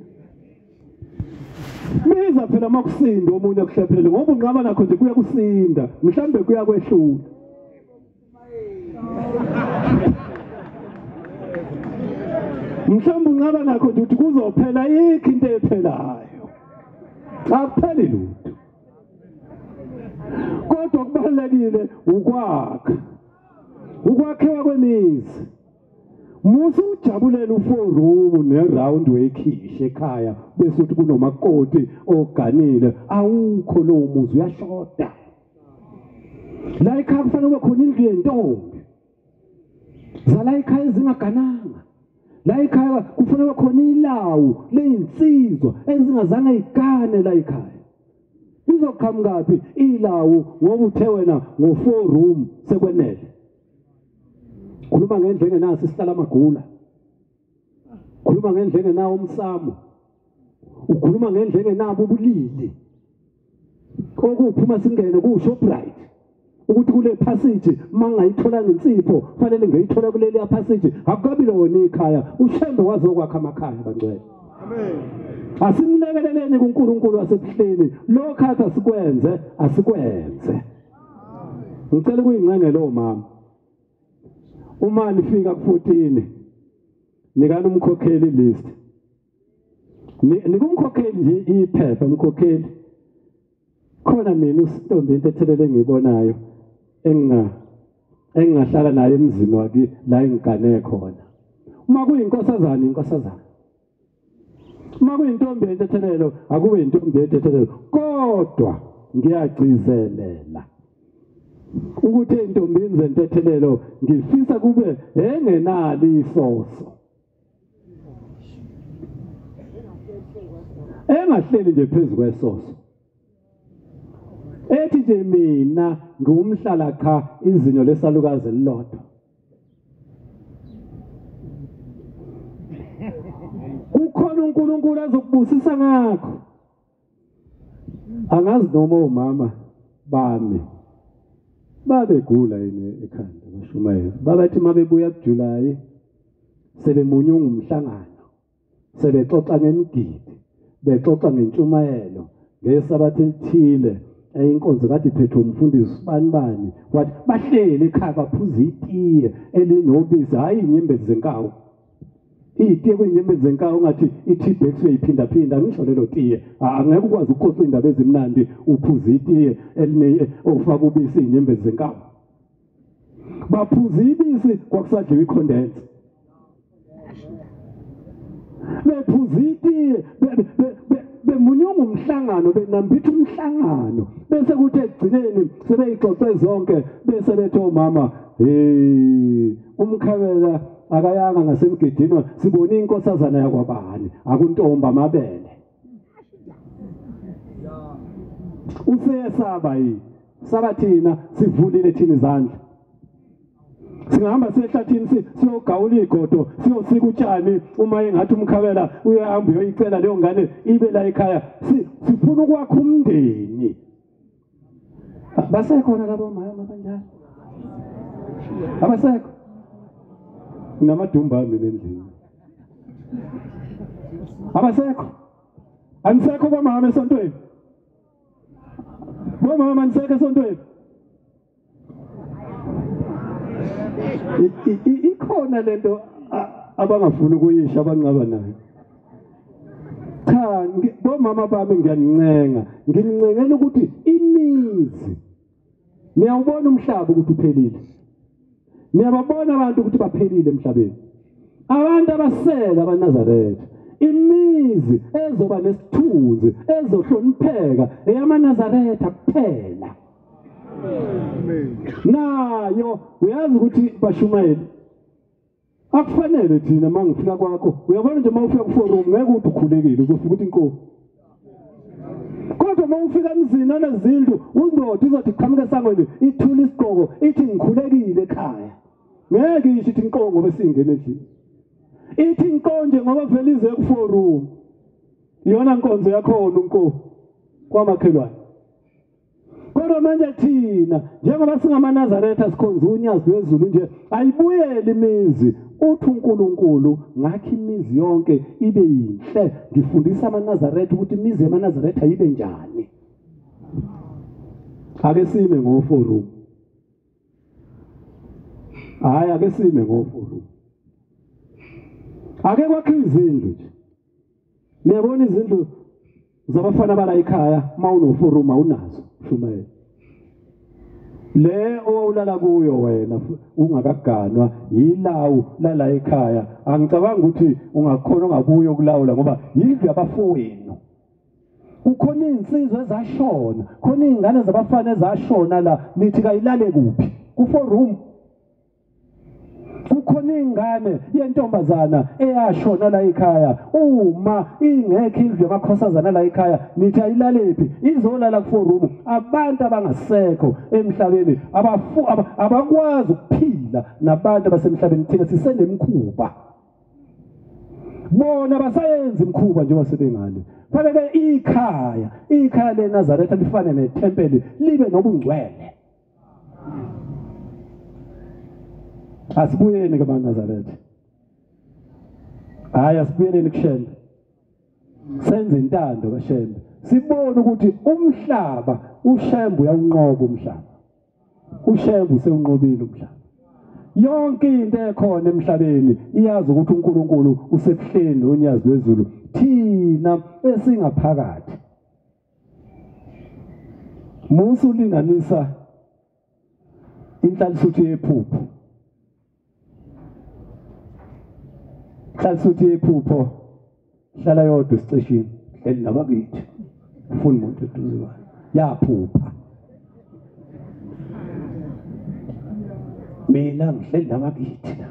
Miza phela makusinda omunye akuhlephele ngoba unqaba nakho nje kuya kusinda mhlambe kuya kwehlula mhlambe unqaba nakho nje ukuthi kuzophela yikho into ephelayo akupheli lutho kodwa kubalekile ukwakhiwa kwemizi musu ujabulela u4 neround wekhishi ekhaya bese uthi kunomakoti oganile awukho lo muzi uyashoda la ekhaya kufanele kube khona indlu yentombi zala ekhaya ezingagananga la ekhaya kufanele kube khona ilawu lezinsizwa ezingazange igane la ekhaya izoqhamukapi ilawu ngoba uthe wena ngo4 sekwenele khuluma ngendlela engenaso isihlala amagula khuluma ngendlela engenawo umsamo ukhuluma ngendlela engenabo ubulili kokuphuma singene ku Shoprite ukuthi kule passage mangayithola ngensipho fanele ngiyithola kuleli passage akukabi lona ikhaya uShembe wazokwakha amakhaya bangcwele. Amen. Asimlekeleleni kuNkulunkulu wasebuhleni lokho athi asikwenze. Ngicela kuyingcengelo mama. Uma nifika ku14 nikana umkhokheli list. Nikumkhokheli nje iphepha umkhokheli. Khona mina uSintombi entethelele engibonayo engingahlala naye emzini waki la engigane khona. Uma kuyinkosazana inkosazana. Uma kuyintombi entethelelo akube intombi entethelelo kodwa ngiyagcizelela ukuthi intombini zentethelelo ngifisa kube engenali isoso. Engahleli nje phezulu kwesoso. Ethi nje mina ngumhlala cha izinyo lesalukazi elilodwa. Kukhona uNkulunkulu azokubusisa ngakho. Angazi noma umama bami babegula yini ekhanda bashumayela. Babathi mabebuya kuJuly sebemunyunga umhlangano. Sebexoxa ngemigidi, bexoxa ngentshumayelo, ngesabatha elithile. Inkonzo kade iphethwe umfundisi bani wathi bahleli ekhaya baphuza itiye elinobisi hayi inyembezi zenkawu. Itiye kwenyembezi zenkawu ngathi iTbex uyiphinda ngisho lelo tiye angeke ukwazi ukuxoxa indaba ezimnandi uphuza itiye eline ofaka ubisi inyembezi zenkawu. Baphuza ibisi kwakusadliwa icondense. Bephuza itiye bemunyunga umhlangano benambitha umhlangano bese kuthi egcineni sebeyixoxe zonke bese bethi omama umkhabela akayanga ngasemgidini sibona inkosazana yakwabani akuntomba amabele useyesaba yini sabathina sivulile thina izandla singahamba sehlathini siyogawula igodo siyosika utshani uma engathi umkhabela uyahamba uyoyicela leyo ngane ibe la ekhaya sifuna ukwakha umndeni. Basekhona labo mama kanjalo abasekho namadumba ami endlini abasekho anisekho bomama esontweni bomama anisekho esontweni ikhona lento abangafuni ukuyisha abancaba nayo. Cha bomama bami ngiyanincenga ukuthi imizi niyawubona umhlaba ukuthi uphelile. Niyababona abantu ukuthi baphelile emhlabeni. Abantu abasela abaNazaretha imizi ezoba nesithunzi ezohlonipheka eyamaNazaretha kuphela. Nayo uyazi ukuthi bashumayeli akufanele thina mangifika kwakho uyabona nje mawufika kuforum ngeke uthi ukhulekile uzofika ukuthi inkosi kodwa mawufika emzini anezindlu undoda izothi qhamuke esangweni ithula isigqoko ithi ngikhulekile ekhaya ngeke isho ithi inkongo besingene endlini ithi inkonje ngoba vele ize kuforum iyona nkonzo yakhona unkosi kwamakhelwane. Kodwa manje thina njengoba singamaNazaretha sikhonza unyazi wezulu nje ayibuyele imizi uthi uNkulunkulu ngakho imizi yonke ibe yinhle. Ngifundisa amaNazaretha ukuthi imizi yamaNazaretha ibe njani. Ake sime ngoforum. Hayi ake sime ngoforum. Ake kwakhe izindlu nje. Niyabona izindlu zabafana bala ekhaya mawunoforum awunazo shumayela. Le owulala kuyo wena ungakaganwa yilawu lala ekhaya angicabanga ukuthi ungakhona ungabuye ukulawula ngoba yindlu yabafowenu. Kukhona insizwe ezashona, khona izingane zabafana ezashona la nithi kayilale kuphi kuforum. Kukhona ingane yentombazana eyashona la ekhaya uma ingekho indlu yamakhosazana la ekhaya nithi ayilalephi izolala kuforum. Abantu abangasekho emhlabeni abakwazi ukuphila nabantu abasemhlabeni thina sisenemkhuba bona basayenza imkhuba njengoba sebengale Fanele ikhaya leNazaretha lifane nethempeli libe nobungcwele. Asibuyeni ke maNazaretha. Hayi asibuyeleni kuShembe. Senze intando kaShembe. Sibone ukuthi umhlaba uShembe uyawunqoba umhlaba. uShembe usewunqobile umhlaba. Yonke into ekhona emhlabeni iyazi ukuthi uNkulunkulu usebuhleni onyazi wezulu. Thina esingaphakathi. Musu ulinganisa inhlanhluthi yephupho. Inhlanhluthi yephupho hlala yodwa esiceshini, hleli nabakithi. Ufuna umuntu eduze kwayo. Yaphupha. Mina ngihleli nabakithi la.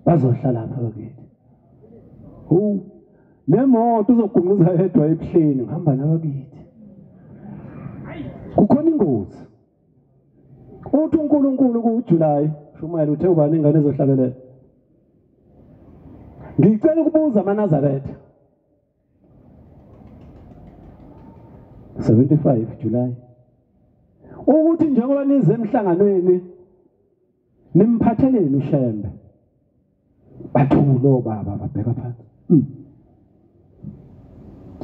Bazohlala lapha abakithi. Nemoto uzogunquza yedwa ebuhleni ngihamba nabakithi. Kukhona ingozi. Uthi uNkulunkulu kuJulayi, Shumayeli uthe ubani ingane ezohlabelela. Ngicela ukubuza amaNazaretha. 75 July. Ukuthi njengoba nize emhlanganweni nimphatheleni uShembe. Bathulo baba babheka phansi.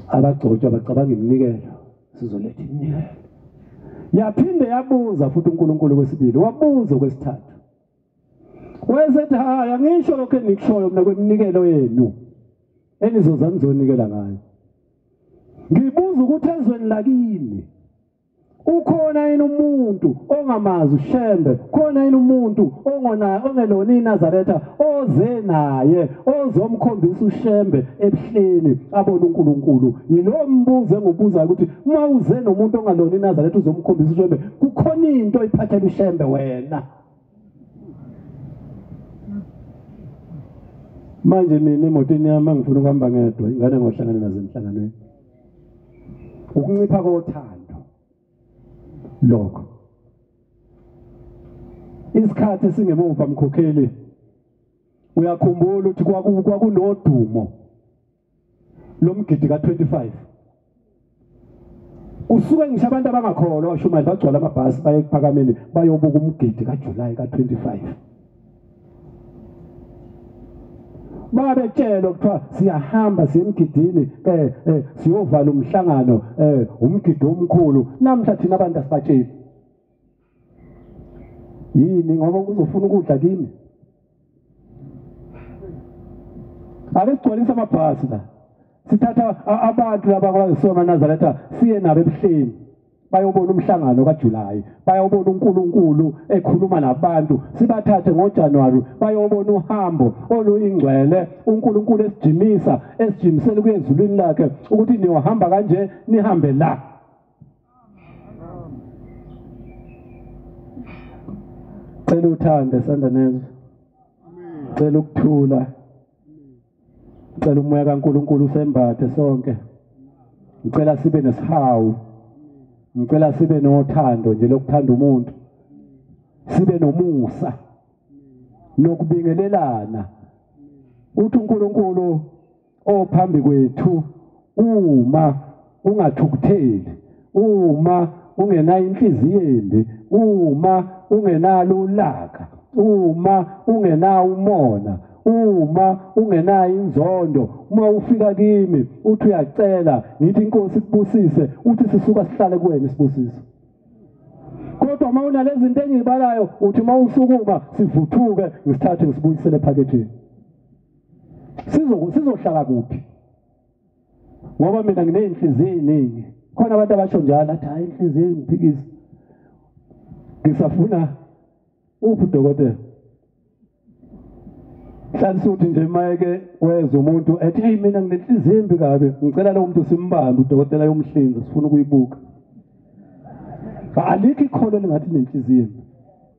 Abagcotshwa bacabanga iminikelo sizoletha iminikelo. Yaphinde yabuza futhi uNkulunkulu kwesibili, wabuza kwesithathu. Wesethi haya ngisho lokho enikushoyo mina kweminikelo yenu enizoza nizonikela ngayo. Ngibuza ukuthi ezweni lakini ukhona yini umuntu ongamazi uShembe, khona yini umuntu ongelona iNazaretha oze naye ozomkhombisa uShembe ebuhleni abone uNkulunkulu. Yilo mbuzo engibuza ukuthi uma uze nomuntu ongelona iNazaretha uzomkhombisa uShembe, kukhona into iphathela uShembe wena. Manje mina emotweni yami ngifuna ukuhamba ngedwa, ingane ngohlangana nazo emhlanganweni. Ukuncipha kothando lokho. Isikhathi esingemuva mkhokheli uyakhumbula ukuthi kwakunodumo lomgidi ka25. Usuke ngisho abantu abangakholwa waShumayeli bagcwala amabhasi baye kuphakameni bayobuka umgidi kaJulayi ka25. Babetshela ukuthiwa siyahamba siyemgidini siyovala umhlangano umgidi omkhulu. Namhla thina abantu asibatsheli. Yini ngoba uzofuna ukudla kimi? Ake sigcwalise amabhasi la. Sithatha abantu laba kwasoma Nazaretha siye nabo ebuhleni. Bayobona umhlangano kaJulayi, bayobona uNkulunkulu ekhuluma nabantu. Sibathathe ngoJanuary bayobona uhambo oluyingcwele, uNkulunkulu esijimisela kuyezulwini lakhe ukuthi niyohamba kanje nihambe la. Cela uthande sandanezwe. Cela ukuthula. Cela umoya kaNkulunkulu usembathe sonke. Ngicela sibe nesihawu. Ngicela sibe nothando nje lokuthanda umuntu. Sibe nomusa. Nokubingelelana. Uthi uNkulunkulu ophambi kwethu uma ungathukutheli, uma ungenayo inhliziyo embi, uma ungenalo ulaka, uma ungenawo umona, uma ungenayo inzondo, uma ufika kimi uthi uyacela ngithi inkosi ikubusise, uthi sisuka sihlale kuwena isibusise. Kodwa uma unalezi zinto engizibalayo uthi uma usukuma sivuthuke ngisithathe ngisibuyisele ephaketheni. Sizohlala kuphi? Ngoba mina ngineyinhliziyo eziningi. Khona abantu abasho njalo athi hayi inhliziyo ngiphikisa. Ngisafuna uphi udokotela? Hlalisa nje mayeke weza umuntu ethi hey mina nginenhliziyo embi kabi, ngicela lo muntu simbambe udokotela yomhlinza sifuna ukuyibuka. Alikho ikholo lingathi nenhliziyo embi.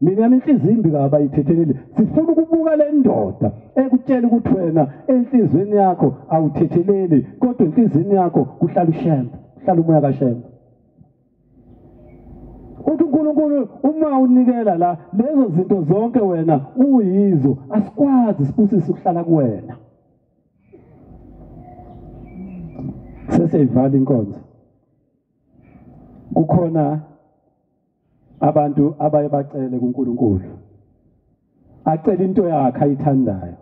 Mina yami inhliziyo embi kabi ayithetheleli. Sifuna ukubuka le ndoda ekutshela ukuthi wena enhlizweni yakho awuthetheleli, kodwa enhlizweni yakho kuhlala uShembe, kuhlala umoya kaShembe. Uthi uNkulunkulu uma unikela la lezo zinto zonke wena uyizo, asikwazi sibusise ukuhlala kuwena. Seseyivala inkonzo. Kukhona abantu abaye bacele kuNkulunkulu. Acela into yakhe ayithandayo.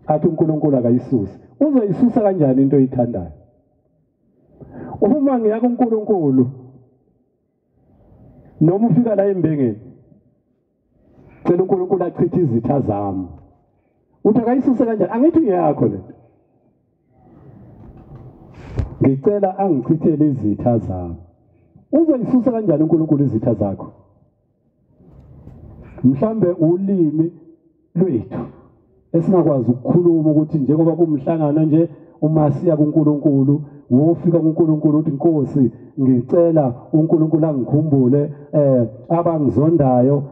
Athi uNkulunkulu akayisusi. Uzoyisusa kanjani into oyithandayo? Uma ngiya kuNkulunkulu noma ufika la embengeni, cela uNkulunkulu achithe izitha zami. Uthi akayisuse kanjani? Angithi ngiyakho lento. Ngicela angichithele izitha zami. Uzoyisusa kanjani uNkulunkulu izitha zakho? Mhlambe ulimi lwethu esingakwazi ukukhuluma ukuthi njengoba kumhlangano nje uma siya kuNkulunkulu, wofika kuNkulunkulu uthi Nkosi ngicela uNkulunkulu angikhumbule abangizondayo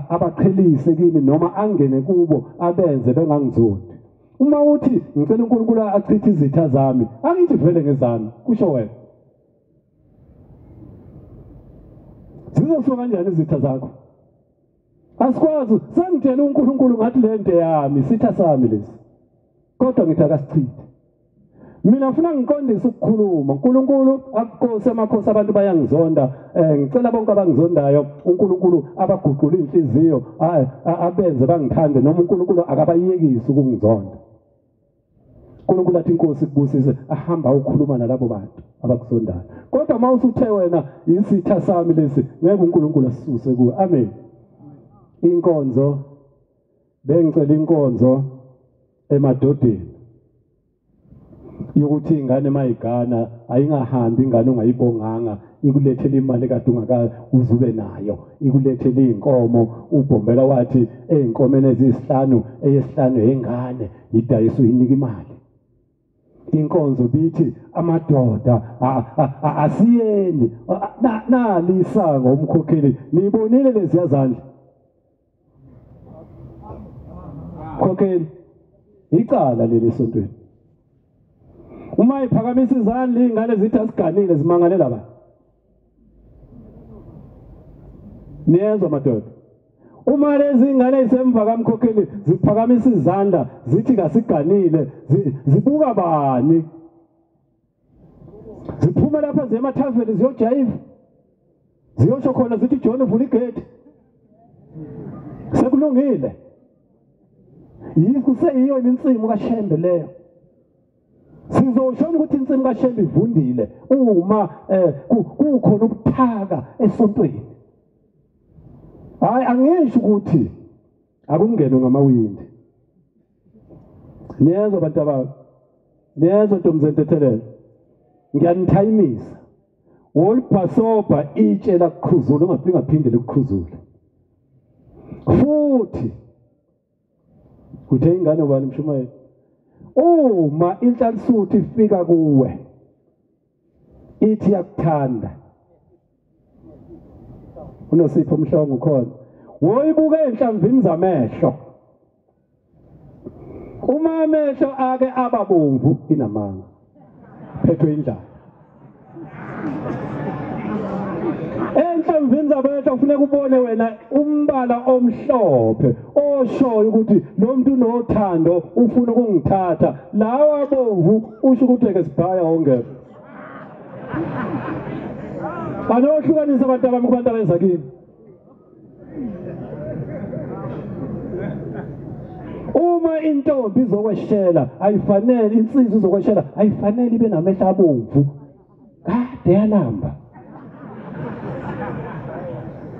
abaqhelise kimi noma angene kubo abenze bengangizondi. Uma uthi ngicela uNkulunkulu achithe izitha zami, angithi vele ngezami, kusho wena. Zizosuka kanjani izitha zakho? Asikwazi, sengitshela uNkulunkulu ngathi le nto yami, sitha sami lesi. Kodwa ngithi akasichithe. Mina ngifuna ngiqondise ukukhuluma. uNkulunkulu akukhosi amakhosi abantu bayangizonda. Ngicela bonke abangizondayo uNkulunkulu abaguqula inhliziyo, abenze bangithande noma uNkulunkulu akabayekisi ukungizonda. uNkulunkulu athi Inkosi kubusise ahamba ukukhuluma nalabo bantu abakuzondayo. Kodwa mawusuthe wena isitha sami lesi, ngeke uNkulunkulu asisuse kuwe. Amen. Inkonzo bengicela inkonzo emadodeni yokuthi ingane mayigana ayingahambi ingane ungayibonganga, ikulethele imali kade uzube nayo, ikulethele inkomo ubhombela wathi einkomeni ezisihlanu eyesihlanu yengane idayisa uyinika imali. Inkonzo bithi amadoda asiyeni nalisango umkhokheli, nibonile lezi yazandla khokheli icala leli esontweni. Uma iphakamisa izandla ingane zithi asiganile zimangalela abantu. Niyezwa madoda? Uma lezi ingane isemva kamkhokheli ziphakamisa izandla zithi kasiganile, zibuka bani? Ziphuma lapha zemathaveni ziyojayiva. Ziyosho khona zithi John vula igate. Sekulungile. Kuseyiyo insimu kaShembe leyo. Sizoshona ukuthi insimu kaShembe ivundile uma kukhona ubuthaka esontweni. Hayi angisho ukuthi akungenwe ngamawindi. Niyezwa abantu ababo. Niyezwa Ntombi Zentethelele. Ngiyanithayimisa. Wolibhasoba itshe lakukhuzula ungaphinde likukhuzule. Futhi uthe ingane ubani Mshumayeli? Uma inhlansuthi ifika kuwe ithi yakuthanda, uNosipho Mhlongo khona, woyibuke enhlamvini zamehlo. Uma amehlo ake ababomvu inamanga phethwe indlala. Enhlamvini zamehlo kufuneka ubone wena umbala omhlophe oshoyo ukuthi lo muntu unothando ufuna ukungithatha. Lawa abomvu usho ukuthi eke sibhaya ongeke. Banohlukanisa abantu abami kubantu abenza kimi. Uma intombi izokweshela ayifanele, insizwa izokweshela ayifanele ibe namehlo abomvu. Kade yalamba.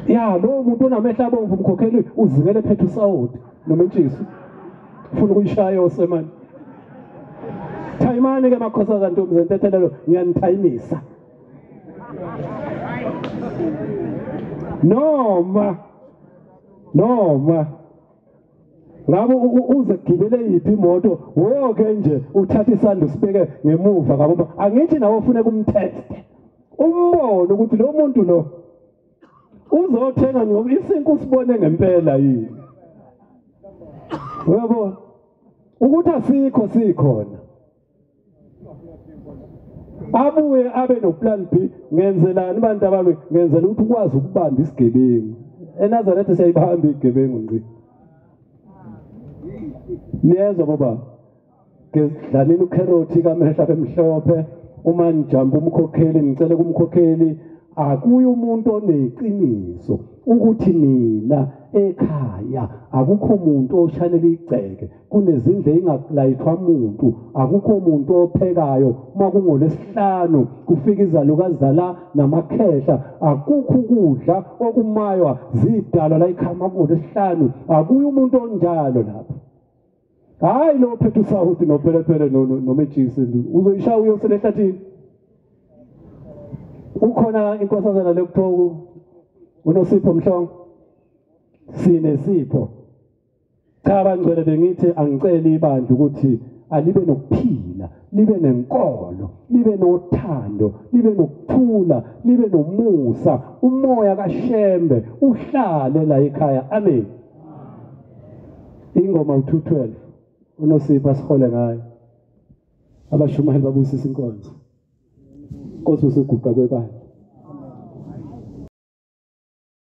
Ya lo muntu onamehlo abomvu umkhokheli uzingele phethe usawoti noma intshiso. Ufuna ukuyishaya osemani. Thayimani ke makhosana Ntombi Zentethelelo, ngiyanithayimisa. Noma ngabe uze gibele yiphi imoto woke nje uthatha isandla usibeke ngemuva ngabo. Angithi nawe ufune kumteste umbone ukuthi lo muntu lo uzothenga ngoba isinku sibone ngempela yini. Yebo ukuthi asikho sikhona. Abuye abe no plan B. Ngenzelani abantu abami? Ngenzela ukuthi ukwazi ukubamba isigebengu. eNazaretha siyayibamba igebengu ngci. Niyezwa baba? ngedlalile ukherothi kamehla bemhlophe uma njamba umkhokheli ngicele kumkhokheli akuye umuntu oneqiniso ukuthi mina ekhaya akukho umuntu oshanela igceke kunezindle engalayithwa umuntu akukho umuntu ophekayo uma kungolesihlanu kufika izalukazi la namakhehla akukho ukudla okumaywa zidalwa la ikhama ngolesihlanu akuye umuntu onjalo lapha hayi lo phethe usahuthi nopelepele nomejisi uzoyishaya uyosele ehlathini ukhona inkosazana lekuthoku unosipho Mhlongo sinesipho cha bangcwele bengithi angicela ibandla ukuthi alibe nokuphila libe nenkolo libe nothando libe nokuthula libe nomusa umoya kaShembe uhlale la ekhaya amen ingoma u212 unosipho sihole ngayo abashumayeli babusisa inkonzo Nkosi usiguqa kwebandla